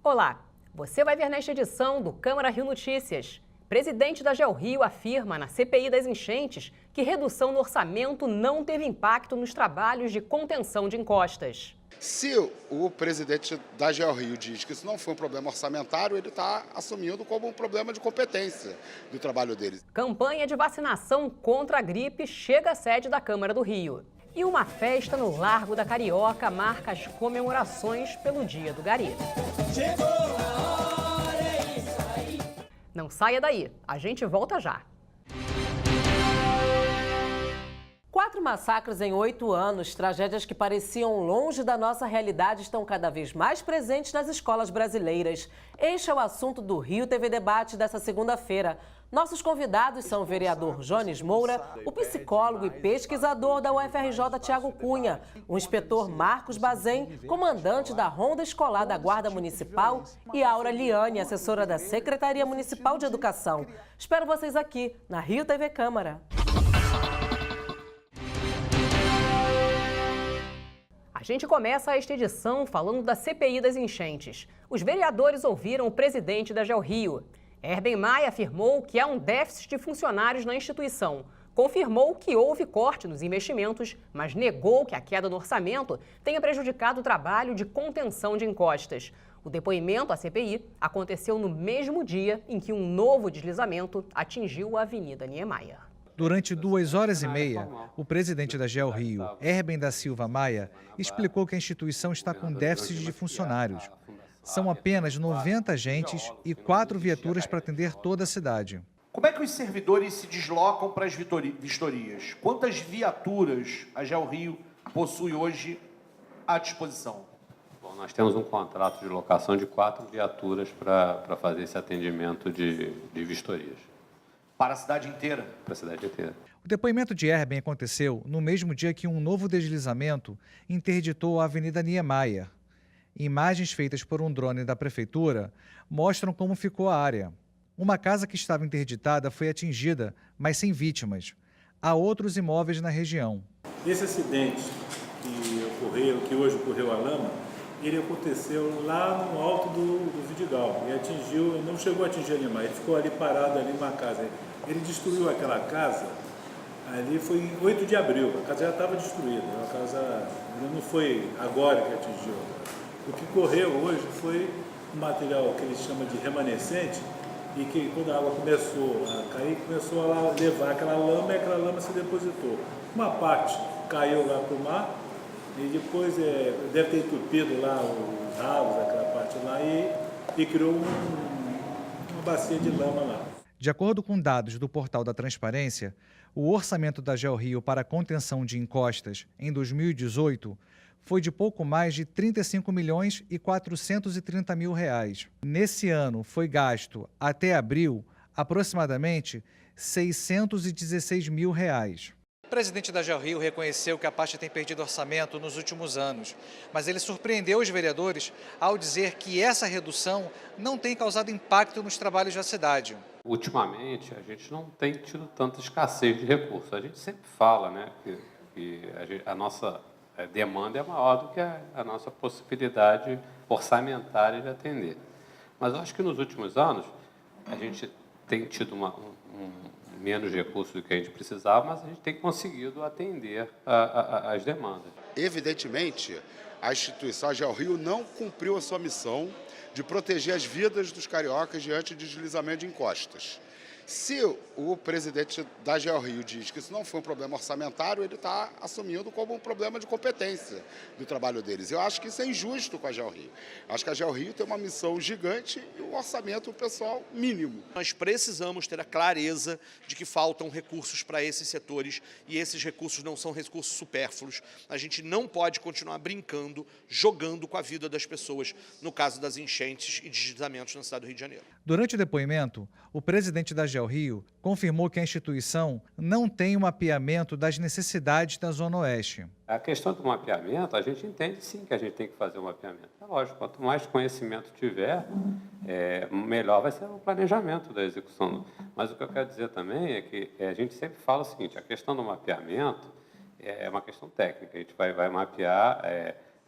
Olá, você vai ver nesta edição do Câmara Rio Notícias. Presidente da GeoRio afirma na CPI das enchentes que redução no orçamento não teve impacto nos trabalhos de contenção de encostas. Se o presidente da GeoRio diz que isso não foi um problema orçamentário, ele está assumindo como um problema de competência do trabalho deles. Campanha de vacinação contra a gripe chega à sede da Câmara do Rio. E uma festa no Largo da Carioca marca as comemorações pelo Dia do Gari. Chegou a hora, é isso aí. Não saia daí, a gente volta já. 4 massacres em 8 anos, tragédias que pareciam longe da nossa realidade, estão cada vez mais presentes nas escolas brasileiras. Este é o assunto do Rio TV Debate dessa segunda-feira. Nossos convidados são o vereador Jones Moura, o psicólogo e pesquisador da UFRJ Tiago Cunha, o inspetor Marcos Bazem, comandante da Ronda Escolar da Guarda Municipal, e Aura Liane, assessora da Secretaria Municipal de Educação. Espero vocês aqui na Rio TV Câmara. A gente começa esta edição falando da CPI das enchentes. Os vereadores ouviram o presidente da GeoRio. Herben Maia afirmou que há um déficit de funcionários na instituição. Confirmou que houve corte nos investimentos, mas negou que a queda no orçamento tenha prejudicado o trabalho de contenção de encostas. O depoimento à CPI aconteceu no mesmo dia em que um novo deslizamento atingiu a Avenida Niemeyer. Durante 2h30, o presidente da GeoRio, Herben da Silva Maia, explicou que a instituição está com déficit de funcionários. São apenas 90 agentes e 4 viaturas para atender toda a cidade. Como é que os servidores se deslocam para as vistorias? Quantas viaturas a GeoRio possui hoje à disposição? Bom, nós temos um contrato de locação de 4 viaturas para fazer esse atendimento de vistorias. Para a cidade inteira? Para a cidade inteira. O depoimento de Herben aconteceu no mesmo dia que um novo deslizamento interditou a Avenida Niemeyer. Imagens feitas por um drone da prefeitura mostram como ficou a área. Uma casa que estava interditada foi atingida, mas sem vítimas. Há outros imóveis na região. Esse acidente que hoje ocorreu a lama, ele aconteceu lá no alto do Vidigal e atingiu, não chegou a atingir ali mais, ele ficou ali parado ali numa casa. Ele destruiu aquela casa, ali foi em 8 de abril, a casa já estava destruída, a casa não foi agora que atingiu. O que correu hoje foi um material que eles chamam de remanescente e que quando a água começou a cair, começou a levar aquela lama e aquela lama se depositou. Uma parte caiu lá para o mar e depois deve ter entupido lá os ralos, aquela parte lá e criou uma bacia de lama lá. De acordo com dados do Portal da Transparência, o orçamento da GeoRio para a contenção de encostas em 2018 foi de pouco mais de R$ 35.430.000. Nesse ano, foi gasto, até abril, aproximadamente R$ 616.000. O presidente da GeoRio reconheceu que a pasta tem perdido orçamento nos últimos anos, mas ele surpreendeu os vereadores ao dizer que essa redução não tem causado impacto nos trabalhos da cidade. Ultimamente, a gente não tem tido tanta escassez de recursos. A gente sempre fala, né, que a nossa demanda é maior do que a nossa possibilidade orçamentária de atender. Mas eu acho que nos últimos anos a gente tem tido menos recursos do que a gente precisava, mas a gente tem conseguido atender as demandas. Evidentemente, a instituição, a GeoRio, não cumpriu a sua missão de proteger as vidas dos cariocas diante de deslizamento de encostas. Se o presidente da GeoRio diz que isso não foi um problema orçamentário, ele está assumindo como um problema de competência do trabalho deles. Eu acho que isso é injusto com a GeoRio. Acho que a GeoRio tem uma missão gigante e um orçamento pessoal mínimo. Nós precisamos ter a clareza de que faltam recursos para esses setores e esses recursos não são recursos supérfluos. A gente não pode continuar brincando, jogando com a vida das pessoas, no caso das enchentes e deslizamentos na cidade do Rio de Janeiro. Durante o depoimento, o presidente da GeoRio confirmou que a instituição não tem um mapeamento das necessidades da Zona Oeste. A questão do mapeamento, a gente entende sim que a gente tem que fazer um mapeamento. É lógico, quanto mais conhecimento tiver, melhor vai ser o planejamento da execução. Mas o que eu quero dizer também é que a gente sempre fala o seguinte, a questão do mapeamento é uma questão técnica. A gente vai mapear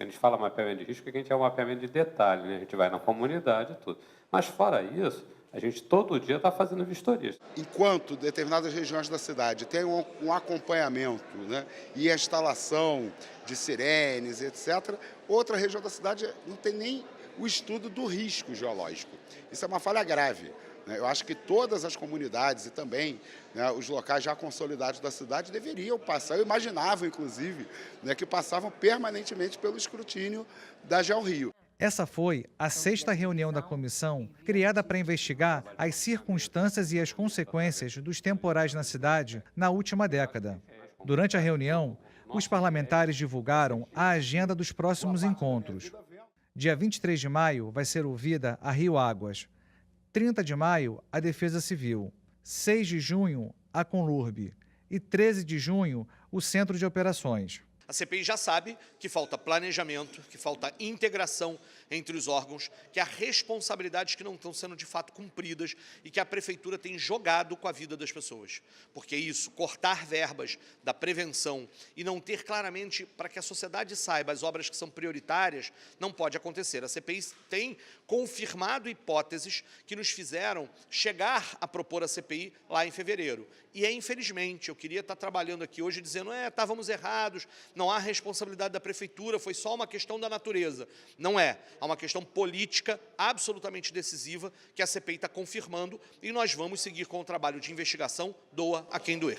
A gente fala mapeamento de risco porque a gente é um mapeamento de detalhe, né? A gente vai na comunidade e tudo. Mas fora isso, a gente todo dia está fazendo vistorias. Enquanto determinadas regiões da cidade têm um acompanhamento, né, e a instalação de sirenes, etc., outra região da cidade não tem nem o estudo do risco geológico. Isso é uma falha grave. Eu acho que todas as comunidades e também, né, os locais já consolidados da cidade deveriam passar, eu imaginava, inclusive, né, que passavam permanentemente pelo escrutínio da GeoRio. Essa foi a 6ª reunião da comissão, criada para investigar as circunstâncias e as consequências dos temporais na cidade na última década. Durante a reunião, os parlamentares divulgaram a agenda dos próximos encontros. Dia 23 de maio vai ser ouvida a Rio Águas. 30 de maio, a Defesa Civil. 6 de junho, a Conlurb. E 13 de junho, o Centro de Operações. A CPI já sabe que falta planejamento, que falta integração entre os órgãos, que há responsabilidades que não estão sendo de fato cumpridas e que a Prefeitura tem jogado com a vida das pessoas. Porque isso, cortar verbas da prevenção e não ter claramente para que a sociedade saiba as obras que são prioritárias, não pode acontecer. A CPI tem confirmado hipóteses que nos fizeram chegar a propor a CPI lá em fevereiro. E infelizmente, eu queria estar trabalhando aqui hoje dizendo, estávamos errados, não há responsabilidade da Prefeitura, foi só uma questão da natureza. Não é. Há uma questão política absolutamente decisiva que a CPI está confirmando e nós vamos seguir com o trabalho de investigação, doa a quem doer.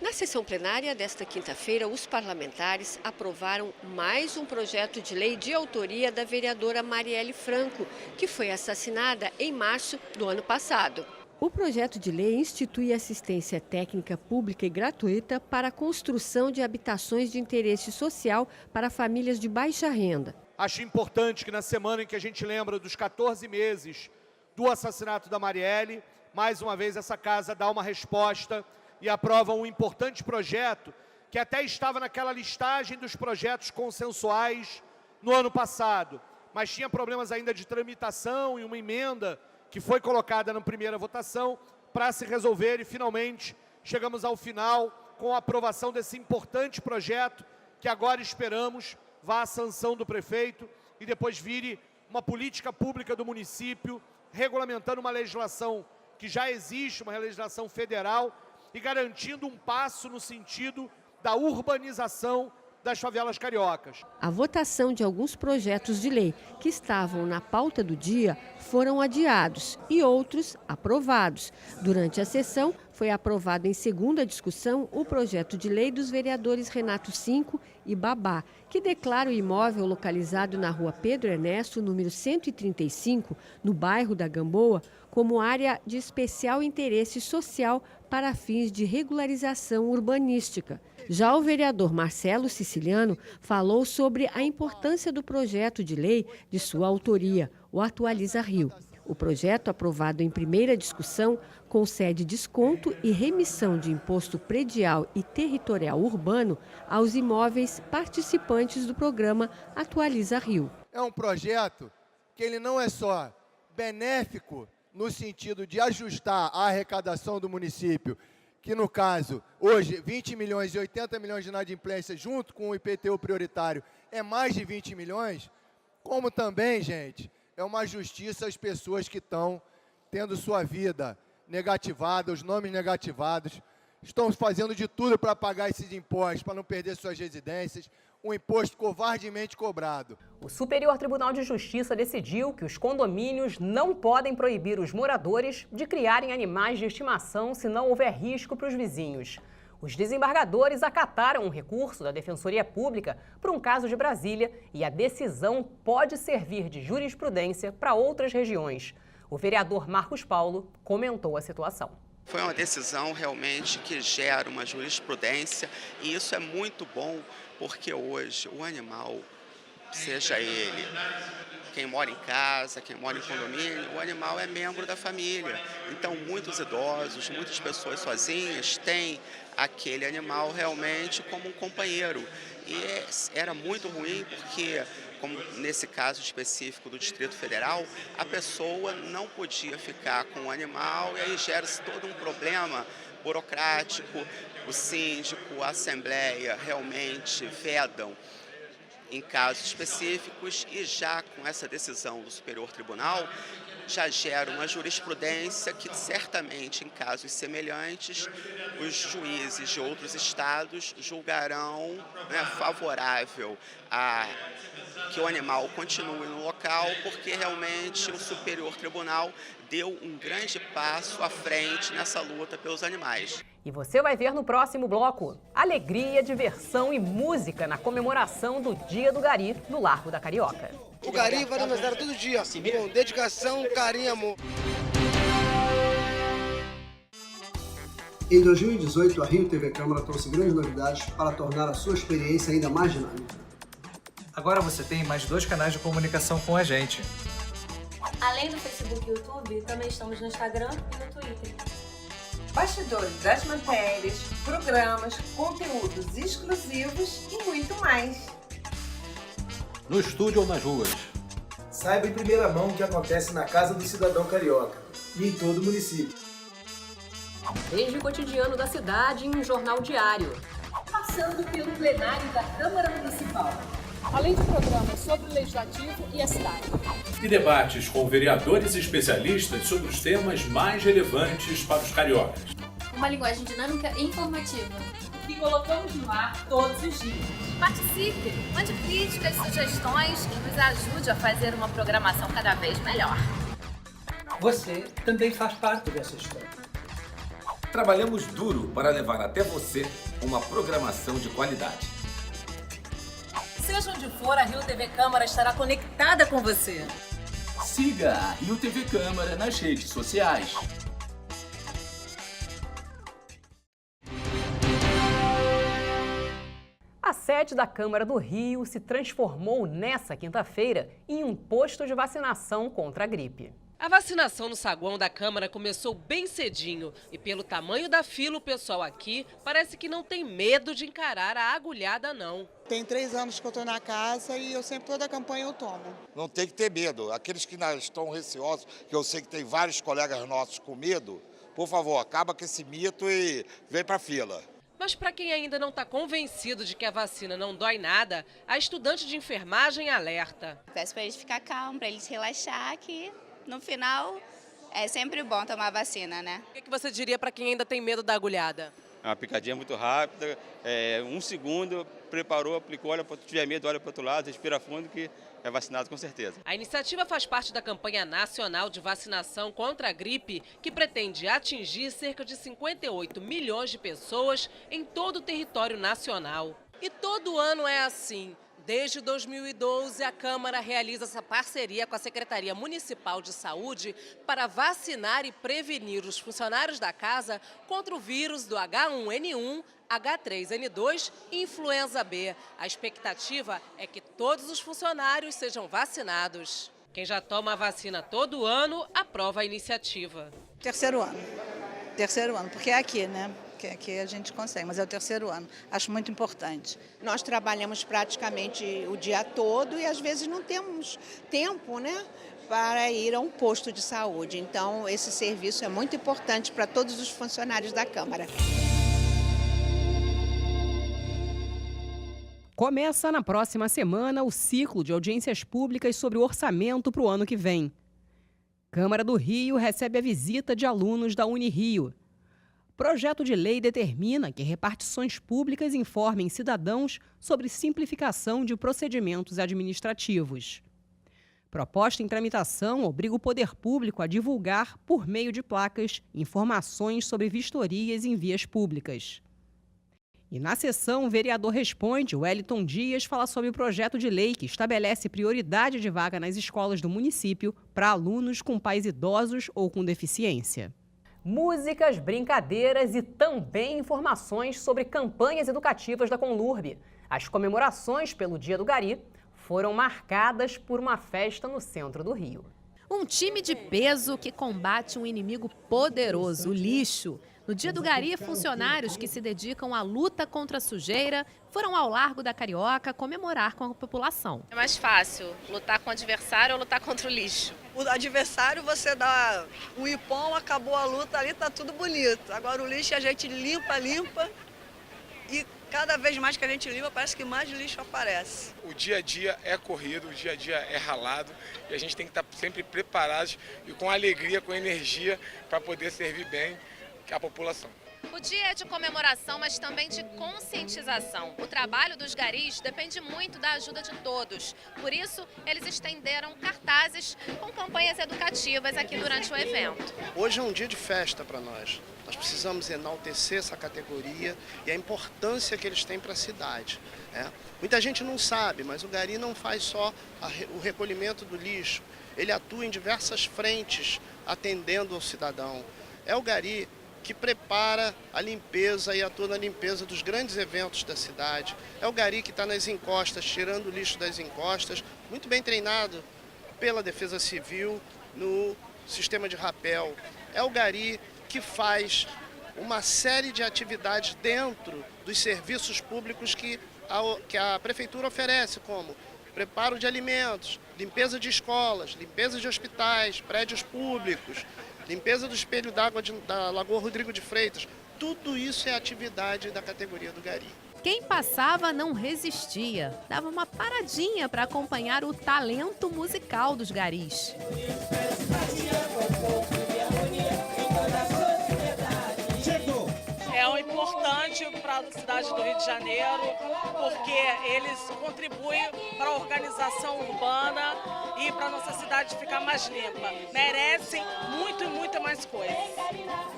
Na sessão plenária desta quinta-feira, os parlamentares aprovaram mais um projeto de lei de autoria da vereadora Marielle Franco, que foi assassinada em março do ano passado. O projeto de lei institui assistência técnica pública e gratuita para a construção de habitações de interesse social para famílias de baixa renda. Acho importante que na semana em que a gente lembra dos 14 meses do assassinato da Marielle, mais uma vez essa casa dá uma resposta e aprova um importante projeto que até estava naquela listagem dos projetos consensuais no ano passado, mas tinha problemas ainda de tramitação e uma emenda que foi colocada na primeira votação para se resolver e finalmente chegamos ao final com a aprovação desse importante projeto que agora esperamos vá à sanção do prefeito e depois vire uma política pública do município, regulamentando uma legislação que já existe, uma legislação federal, e garantindo um passo no sentido da urbanização das favelas cariocas. A votação de alguns projetos de lei que estavam na pauta do dia foram adiados e outros aprovados. Durante a sessão, foi aprovado em segunda discussão o projeto de lei dos vereadores Renato Cinco e Babá, que declara o imóvel localizado na rua Pedro Ernesto, número 135, no bairro da Gamboa, como área de especial interesse social para fins de regularização urbanística. Já o vereador Marcelo Siciliano falou sobre a importância do projeto de lei de sua autoria, o Atualiza Rio. O projeto, aprovado em primeira discussão, concede desconto e remissão de imposto predial e territorial urbano aos imóveis participantes do programa Atualiza Rio. É um projeto que ele não é só benéfico no sentido de ajustar a arrecadação do município, que no caso, hoje, 20 milhões e 80 milhões de inadimplência, junto com o IPTU prioritário, é mais de 20 milhões, como também, gente, é uma justiça às pessoas que estão tendo sua vida negativada, os nomes negativados, estão fazendo de tudo para pagar esses impostos, para não perder suas residências, um imposto covardemente cobrado. O Superior Tribunal de Justiça decidiu que os condomínios não podem proibir os moradores de criarem animais de estimação se não houver risco para os vizinhos. Os desembargadores acataram um recurso da Defensoria Pública por um caso de Brasília e a decisão pode servir de jurisprudência para outras regiões. O vereador Marcos Paulo comentou a situação. Foi uma decisão realmente que gera uma jurisprudência e isso é muito bom porque hoje o animal, seja ele quem mora em casa, quem mora em condomínio, o animal é membro da família. Então muitos idosos, muitas pessoas sozinhas têm aquele animal realmente como um companheiro. E era muito ruim porque, como nesse caso específico do Distrito Federal, a pessoa não podia ficar com o animal e aí gera-se todo um problema burocrático, o síndico, a Assembleia realmente vedam em casos específicos e já com essa decisão do Superior Tribunal já gera uma jurisprudência que certamente em casos semelhantes os juízes de outros estados julgarão, né, favorável a que o animal continue no local, porque realmente o Superior Tribunal deu um grande passo à frente nessa luta pelos animais. E você vai ver no próximo bloco alegria, diversão e música na comemoração do Dia do Gari no Largo da Carioca. O Gari vai nos dar todo dia, com dedicação, carinho e amor. Em 2018, a Rio TV Câmara trouxe grandes novidades para tornar a sua experiência ainda mais dinâmica. Agora você tem mais 2 canais de comunicação com a gente. Além do Facebook e YouTube, também estamos no Instagram e no Twitter. Bastidores das matérias, programas, conteúdos exclusivos e muito mais. No estúdio ou nas ruas. Saiba em primeira mão o que acontece na Casa do Cidadão Carioca e em todo o município. Desde o cotidiano da cidade em um jornal diário. Passando pelo plenário da Câmara Municipal. Além de programas sobre o Legislativo e a cidade. E debates com vereadores e especialistas sobre os temas mais relevantes para os cariocas. Uma linguagem dinâmica e informativa. Que colocamos no ar todos os dias. Participe, mande críticas, sugestões e nos ajude a fazer uma programação cada vez melhor. Você também faz parte dessa história. Trabalhamos duro para levar até você uma programação de qualidade. Seja onde for, a Rio TV Câmara estará conectada com você. Siga a Rio TV Câmara nas redes sociais. A sede da Câmara do Rio se transformou nesta quinta-feira em um posto de vacinação contra a gripe. A vacinação no saguão da Câmara começou bem cedinho e pelo tamanho da fila o pessoal aqui parece que não tem medo de encarar a agulhada não. Tem 3 anos que eu estou na casa e eu sempre, toda a campanha eu tomo. Não tem que ter medo. Aqueles que estão receosos, que eu sei que tem vários colegas nossos com medo, por favor, acaba com esse mito e vem para a fila. Mas para quem ainda não está convencido de que a vacina não dói nada, a estudante de enfermagem alerta. Peço para eles ficar calmos, para eles relaxar, que no final é sempre bom tomar vacina, né? O que você diria para quem ainda tem medo da agulhada? A picadinha muito rápida, 1 segundo, preparou, aplicou, olha, se tiver medo, olha para o outro lado, respira fundo que é vacinado com certeza. A iniciativa faz parte da campanha nacional de vacinação contra a gripe, que pretende atingir cerca de 58 milhões de pessoas em todo o território nacional. E todo ano é assim. Desde 2012, a Câmara realiza essa parceria com a Secretaria Municipal de Saúde para vacinar e prevenir os funcionários da casa contra o vírus do H1N1, H3N2 e influenza B. A expectativa é que todos os funcionários sejam vacinados. Quem já toma a vacina todo ano, aprova a iniciativa. Terceiro ano, porque é aqui, né? Que aqui a gente consegue, mas é o 3º ano. Acho muito importante. Nós trabalhamos praticamente o dia todo e às vezes não temos tempo, né, para ir a um posto de saúde. Então, esse serviço é muito importante para todos os funcionários da Câmara. Começa na próxima semana o ciclo de audiências públicas sobre o orçamento para o ano que vem. Câmara do Rio recebe a visita de alunos da Unirio. Projeto de lei determina que repartições públicas informem cidadãos sobre simplificação de procedimentos administrativos. Proposta em tramitação obriga o poder público a divulgar, por meio de placas, informações sobre vistorias em vias públicas. E na sessão, o vereador responde, Wellington Dias, fala sobre o projeto de lei que estabelece prioridade de vaga nas escolas do município para alunos com pais idosos ou com deficiência. Músicas, brincadeiras e também informações sobre campanhas educativas da Conlurb. As comemorações pelo Dia do Gari foram marcadas por uma festa no centro do Rio. Um time de peso que combate um inimigo poderoso, o lixo. No dia do Gari, funcionários que se dedicam à luta contra a sujeira foram ao Largo da Carioca comemorar com a população. É mais fácil lutar com o adversário ou lutar contra o lixo? O adversário você dá um ipom, acabou a luta ali, tá tudo bonito. Agora o lixo a gente limpa e cada vez mais que a gente limpa parece que mais lixo aparece. O dia a dia é corrido, o dia a dia é ralado e a gente tem que estar sempre preparados e com alegria, com energia para poder servir bem a população. O dia é de comemoração, mas também de conscientização. O trabalho dos garis depende muito da ajuda de todos. Por isso, eles estenderam cartazes com campanhas educativas aqui durante o evento. Hoje é um dia de festa para nós. Nós precisamos enaltecer essa categoria e a importância que eles têm para a cidade. Muita gente não sabe, mas o Gari não faz só o recolhimento do lixo. Ele atua em diversas frentes, atendendo ao cidadão. É o Gari que prepara a limpeza e atua na limpeza dos grandes eventos da cidade. É o Gari que está nas encostas, tirando o lixo das encostas, muito bem treinado pela Defesa Civil no sistema de rapel. É o Gari que faz uma série de atividades dentro dos serviços públicos que a Prefeitura oferece, como preparo de alimentos, limpeza de escolas, limpeza de hospitais, prédios públicos, limpeza do espelho d'água da Lagoa Rodrigo de Freitas. Tudo isso é atividade da categoria do Gari. Quem passava não resistia, dava uma paradinha para acompanhar o talento musical dos garis. É importante para a cidade do Rio de Janeiro, porque eles contribuem para a organização urbana e para a nossa cidade ficar mais limpa. Merecem muito e muita mais coisa.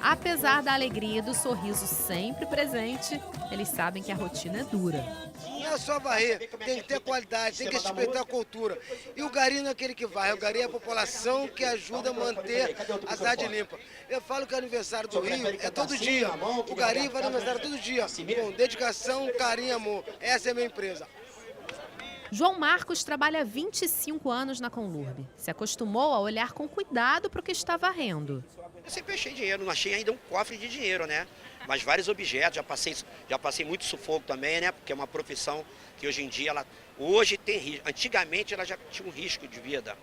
Apesar da alegria e do sorriso sempre presente, eles sabem que a rotina é dura. Não é só varrer, tem que ter qualidade, tem que respeitar a cultura. E o Gari não é aquele que varre, o Gari é a população que ajuda a manter a cidade limpa. Eu falo que o aniversário do Rio é todo dia. O Gari vai no aniversário todo dia, com dedicação, carinho e amor. Essa é a minha empresa. João Marcos trabalha há 25 anos na Conlurb. Se acostumou a olhar com cuidado para o que está varrendo. Eu sempre achei dinheiro, não achei ainda um cofre de dinheiro, né? Mas vários objetos, já passei muito sufoco também, né? Porque é uma profissão que hoje em dia, hoje tem risco. Antigamente ela já tinha um risco de vida.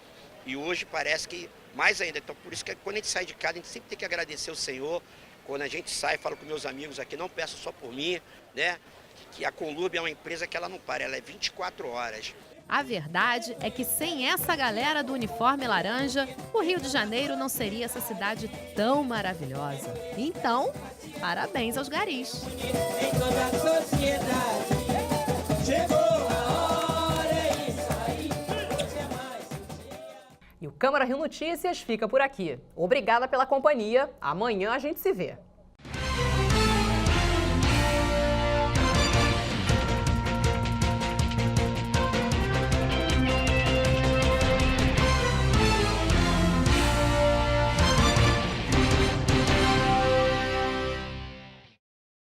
E hoje parece que mais ainda. Então por isso que quando a gente sai de casa, a gente sempre tem que agradecer o Senhor. Quando a gente sai, falo com meus amigos aqui, não peço só por mim, né? Que a Conlurb é uma empresa que ela não para, ela é 24 horas. A verdade é que sem essa galera do uniforme laranja, o Rio de Janeiro não seria essa cidade tão maravilhosa. Então, parabéns aos garis. Em toda a sociedade, chegou a hora, é isso aí. E o Câmara Rio Notícias fica por aqui. Obrigada pela companhia. Amanhã a gente se vê.